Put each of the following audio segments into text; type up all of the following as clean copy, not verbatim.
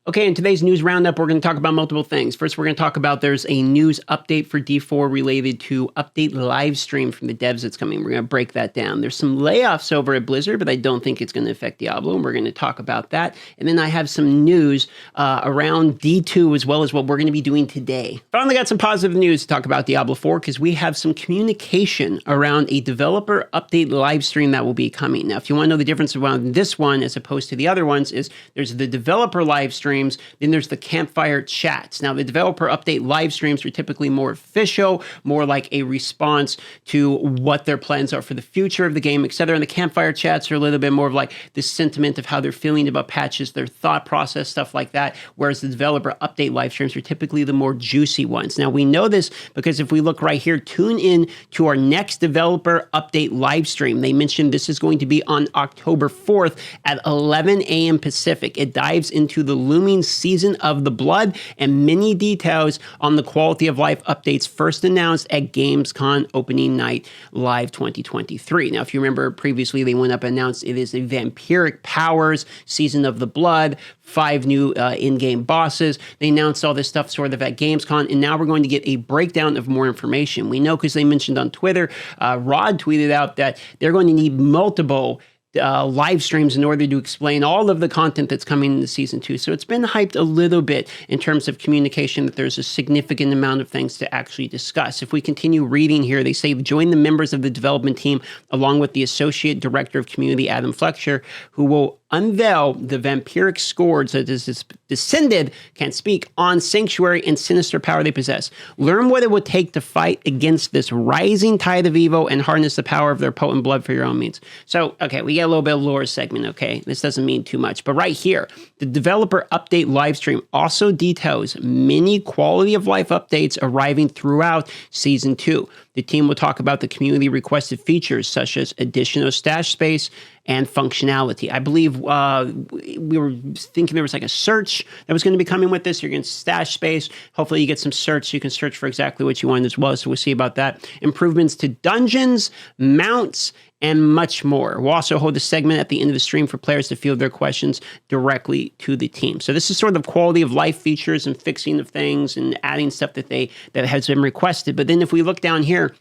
Okay, in today's news roundup, we're going to talk about multiple things. First, we're going to talk about there's a news update for D4 related to update live stream from the devs that's coming. We're going to break that down. There's some layoffs over at Blizzard, but I don't think it's going to affect Diablo, and we're going to talk about that. And then I have some news around D2 as well as what we're going to be doing today. Finally got some positive news to talk about Diablo 4 because we have some communication around a developer update live stream that will be coming. Now, if you want to know the difference around this one as opposed to the other ones is there's the developer live stream. Then there's the campfire chats. Now, the developer update live streams are typically more official, more like a response to what their plans are for the future of the game, etc. And the campfire chats are a little bit more of like the sentiment of how they're feeling about patches, their thought process, stuff like that. Whereas the developer update live streams are typically the more juicy ones. Now, we know this because if we look right here, tune in to our next developer update live stream. They mentioned this is going to be on October 4th at 11 a.m. Pacific. It dives into the looming Season of the Blood and many details on the quality of life updates first announced at Gamescom opening night live 2023. Now, if you remember previously, they went up and announced it is a vampiric powers Season of the Blood, 5 new in-game bosses. They announced all this stuff sort of at Gamescom, and now we're going to get a breakdown of more information. We know because they mentioned on Twitter, Rod tweeted out that they're going to need multiple live streams in order to explain all of the content that's coming into season 2. So it's been hyped a little bit in terms of communication that there's a significant amount of things to actually discuss. If we continue reading here, they say join the members of the development team along with the Associate Director of Community, Adam Fletcher, who will unveil the vampiric scourge that is descended, can't speak, on Sanctuary and sinister power they possess. Learn what it would take to fight against this rising tide of evil and harness the power of their potent blood for your own means. So, okay, we get a little bit of lore segment, okay? This doesn't mean too much. But right here, the developer update live stream also details many quality of life updates arriving throughout Season 2. The team will talk about the community requested features such as additional stash space and functionality. I believe we were thinking there was like a search that was going to be coming with this. You're going to stash space. Hopefully you get some search so you can search for exactly what you want as well. So we'll see about that. Improvements to dungeons, mounts, and much more. We'll also hold a segment at the end of the stream for players to field their questions directly to the team. So this is sort of quality of life features and fixing of things and adding stuff that has been requested. But then if we look down here,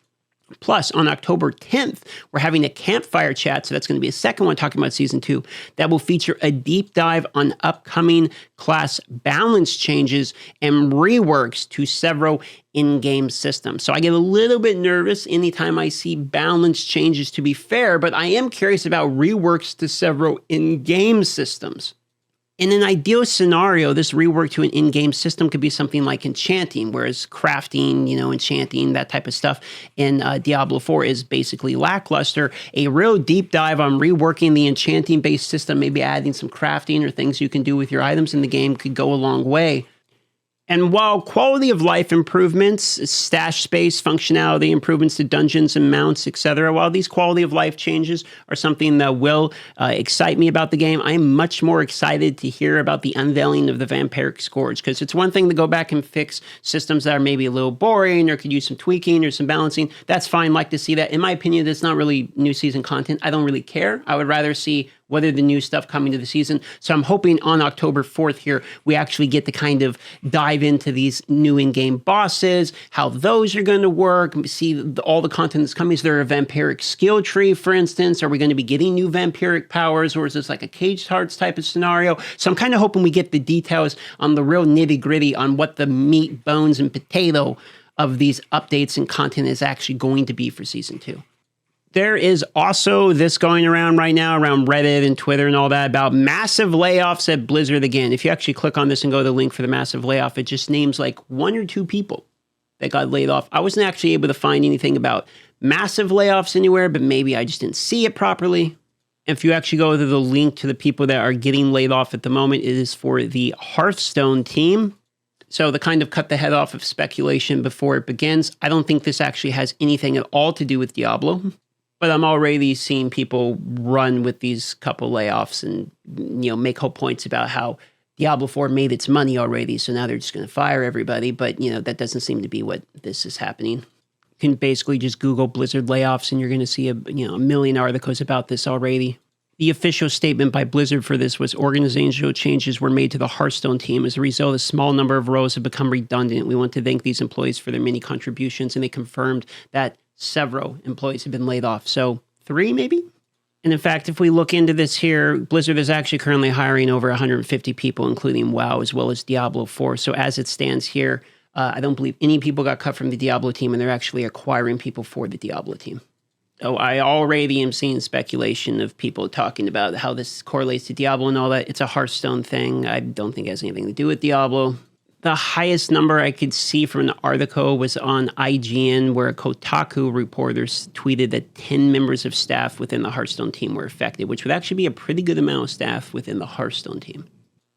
plus, on October 10th, we're having a campfire chat, so that's going to be a second one talking about Season 2, that will feature a deep dive on upcoming class balance changes and reworks to several in-game systems. So I get a little bit nervous anytime I see balance changes, to be fair, but I am curious about reworks to several in-game systems. In an ideal scenario, this rework to an in-game system could be something like enchanting, whereas crafting, enchanting, that type of stuff in Diablo 4 is basically lackluster. A real deep dive on reworking the enchanting-based system, maybe adding some crafting or things you can do with your items in the game could go a long way. And while quality of life improvements, stash space, functionality improvements to dungeons and mounts, etc., while these quality of life changes are something that will excite me about the game, I am much more excited to hear about the unveiling of the vampiric scourge, because it's one thing to go back and fix systems that are maybe a little boring or could use some tweaking or some balancing. That's fine. Like to see that. In my opinion, that's not really new season content. I don't really care. I would rather see what are the new stuff coming to the season. So I'm hoping on October 4th here, we actually get to kind of dive into these new in-game bosses, how those are going to work, see all the content that's coming. Is there a vampiric skill tree, for instance? Are we going to be getting new vampiric powers, or is this like a Caged Hearts type of scenario? So I'm kind of hoping we get the details on the real nitty-gritty on what the meat, bones, and potato of these updates and content is actually going to be for Season 2. There is also this going around right now around Reddit and Twitter and all that about massive layoffs at Blizzard again. If you actually click on this and go to the link for the massive layoff, it just names like 1 or 2 people that got laid off. I wasn't actually able to find anything about massive layoffs anywhere, but maybe I just didn't see it properly. If you actually go to the link to the people that are getting laid off at the moment, it is for the Hearthstone team. So the kind of cut the head off of speculation before it begins. I don't think this actually has anything at all to do with Diablo. But I'm already seeing people run with these couple layoffs and, make whole points about how Diablo 4 made its money already, so now they're just going to fire everybody. But, that doesn't seem to be what this is happening. You can basically just Google Blizzard layoffs and you're going to see a million articles about this already. The official statement by Blizzard for this was organizational changes were made to the Hearthstone team. As a result, a small number of roles have become redundant. We want to thank these employees for their many contributions, and they confirmed that several employees have been laid off. So 3 maybe? And in fact, if we look into this here, Blizzard is actually currently hiring over 150 people, including WoW, as well as Diablo 4. So as it stands here, I don't believe any people got cut from the Diablo team, and they're actually acquiring people for the Diablo team. So I already am seeing speculation of people talking about how this correlates to Diablo and all that. It's a Hearthstone thing. I don't think it has anything to do with Diablo. The highest number I could see from an article was on IGN, where a Kotaku reporter tweeted that 10 members of staff within the Hearthstone team were affected, which would actually be a pretty good amount of staff within the Hearthstone team.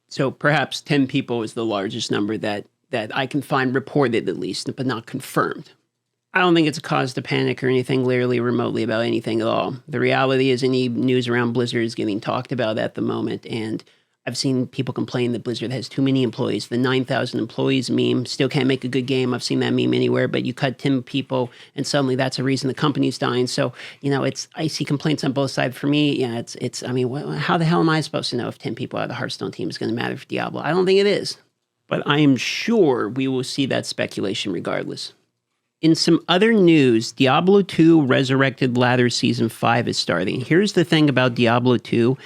So perhaps 10 people is the largest number that I can find reported, at least, but not confirmed. I don't think it's a cause to panic or anything literally remotely about anything at all. The reality is any news around Blizzard is getting talked about at the moment, and I've seen people complain that Blizzard has too many employees. The 9,000 employees meme still can't make a good game. I've seen that meme anywhere, but you cut 10 people and suddenly that's a reason the company's dying. So, I see complaints on both sides. For me, how the hell am I supposed to know if 10 people out of the Hearthstone team is going to matter for Diablo? I don't think it is. But I am sure we will see that speculation regardless. In some other news, Diablo 2 Resurrected Ladder Season 5 is starting. Here's the thing about Diablo 2.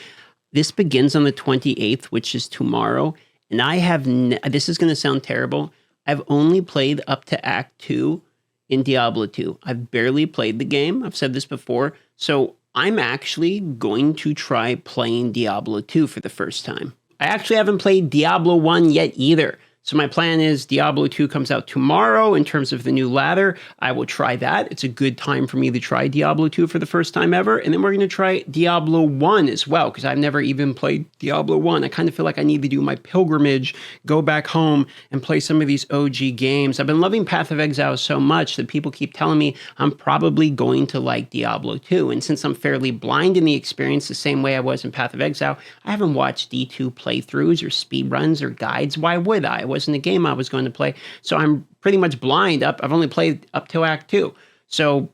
This begins on the 28th, which is tomorrow. And I have, this is going to sound terrible. I've only played up to Act 2 in Diablo 2. I've barely played the game. I've said this before. So I'm actually going to try playing Diablo 2 for the first time. I actually haven't played Diablo 1 yet either. So my plan is Diablo 2 comes out tomorrow in terms of the new ladder. I will try that. It's a good time for me to try Diablo 2 for the first time ever. And then we're going to try Diablo 1 as well, because I've never even played Diablo 1. I kind of feel like I need to do my pilgrimage, go back home and play some of these OG games. I've been loving Path of Exile so much that people keep telling me I'm probably going to like Diablo 2. And since I'm fairly blind in the experience the same way I was in Path of Exile, I haven't watched D2 playthroughs or speedruns or guides. Why would I? It wasn't a game I was going to play. So I'm pretty much blind up. I've only played up till Act 2. So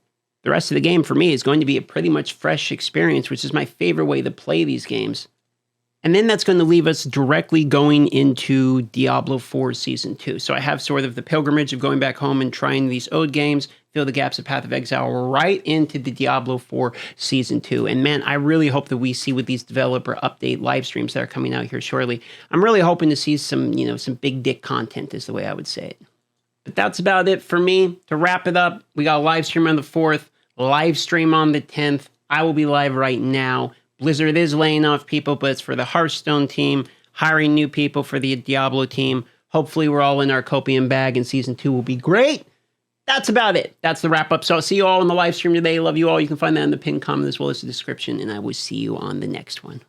the rest of the game for me is going to be a pretty much fresh experience, which is my favorite way to play these games. And then that's going to leave us directly going into Diablo 4 Season 2. So I have sort of the pilgrimage of going back home and trying these old games, fill the gaps of Path of Exile right into the Diablo 4 Season 2. And man, I really hope that we see with these developer update live streams that are coming out here shortly, I'm really hoping to see some big dick content is the way I would say it. But that's about it for me. To wrap it up, we got a live stream on the 4th, live stream on the 10th. I will be live right now. Blizzard is laying off people, but it's for the Hearthstone team, hiring new people for the Diablo team. Hopefully we're all in our copium bag and Season 2 will be great. That's about it. That's the wrap up. So I'll see you all in the live stream today. Love you all. You can find that in the pinned comment as well as the description, and I will see you on the next one.